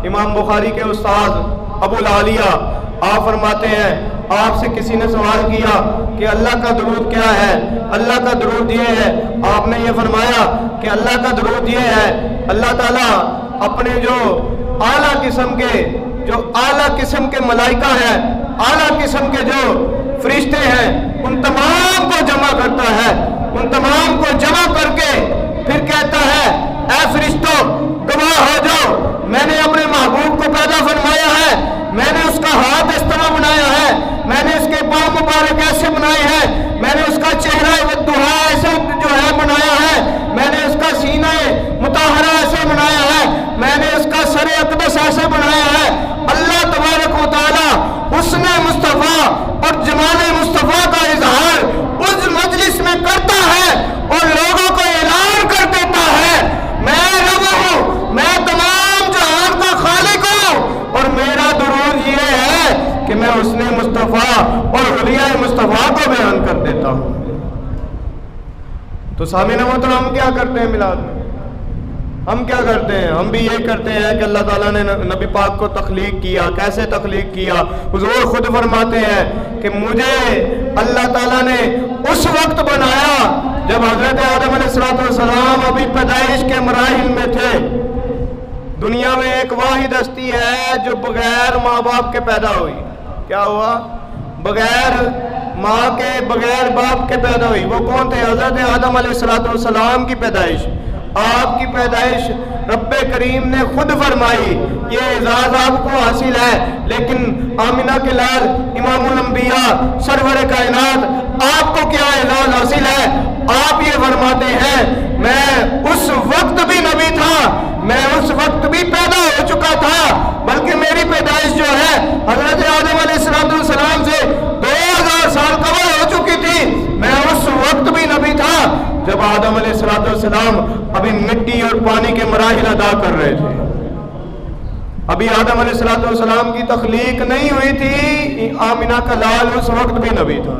امام بخاری کے استاد ابو العالیہ آپ فرماتے ہیں آپ سے کسی نے سوال کیا کہ اللہ کا درود کیا ہے؟ اللہ کا درود یہ ہے، آپ نے یہ فرمایا کہ اللہ کا درود یہ ہے اللہ تعالیٰ اپنے جو اعلیٰ قسم کے ملائکہ ہیں، اعلیٰ قسم کے جو فرشتے ہیں، ان تمام کو جمع کرتا ہے، ان تمام کو جمع کر کے پھر کہتا ہے اے فرشتوں گواہ ہو جاؤ، میں نے اپنے محبوب کو پیدا فرمایا ہے، میں نے اس کا ہاتھ اس طرح بنایا ہے، میں نے اس کے پاؤں مبارک ایسے بنائے ہیں، میں نے اس کا چہرہ والضحیٰ ایسے جو ہے بنایا ہے، میں نے اس کا سینہ مطہرہ ایسے بنایا ہے، میں نے اس کا سر اقدس ایسے بنایا ہے۔ اللہ تبارک و تعالی حسن مصطفیٰ اور جمال مصطفیٰ کا اظہار اس مجلس میں کرتا ہے اور لوگوں کو اعلان کر دیتا ہے میں رب ہوں، میں تمام جہان کا خالق ہوں، اور میرا درود یہ ہے کہ میں حسن مصطفیٰ اور حلیہ مصطفیٰ کو بیان کر دیتا ہوں۔ تو سامعین محترم ہم کیا کرتے ہیں میلاد میں؟ ہم کیا کرتے ہیں؟ ہم بھی یہ کرتے ہیں کہ اللہ تعالیٰ نے نبی پاک کو تخلیق کیا۔ کیسے تخلیق کیا؟ حضور خود فرماتے ہیں کہ مجھے اللہ تعالیٰ نے اس وقت بنایا جب حضرت آدم علیہ السلام ابھی پیدائش کے مراحل میں تھے۔ دنیا میں ایک واحد ہستی ہے جو بغیر ماں باپ کے پیدا ہوئی۔ کیا ہوا؟ بغیر ماں کے، بغیر باپ کے پیدا ہوئی۔ وہ کون تھے؟ حضرت آدم علیہ السلام کی پیدائش۔ آپ کی پیدائش رب کریم نے خود فرمائی، یہ اعزاز آپ کو حاصل ہے، لیکن آمنہ کے لال امام الانبیاء سرور کائنات آپ کو کیا اعزاز حاصل ہے؟ آپ یہ فرماتے ہیں میں اس وقت بھی نبی تھا، میں اس وقت بھی پیدا ہو چکا تھا، بلکہ میری پیدائش جو ہے حضرت آدم علیہ السلام سے 2000 سال قبل ہو چکی تھی۔ میں اس وقت بھی نبی تھا جب آدم علیہ السلام ابھی مٹی اور پانی کے مراحل ادا کر رہے تھے۔ ابھی آدم علیہ السلام کی تخلیق نہیں ہوئی تھی، آمنہ کا لال اس وقت بھی نبی تھا۔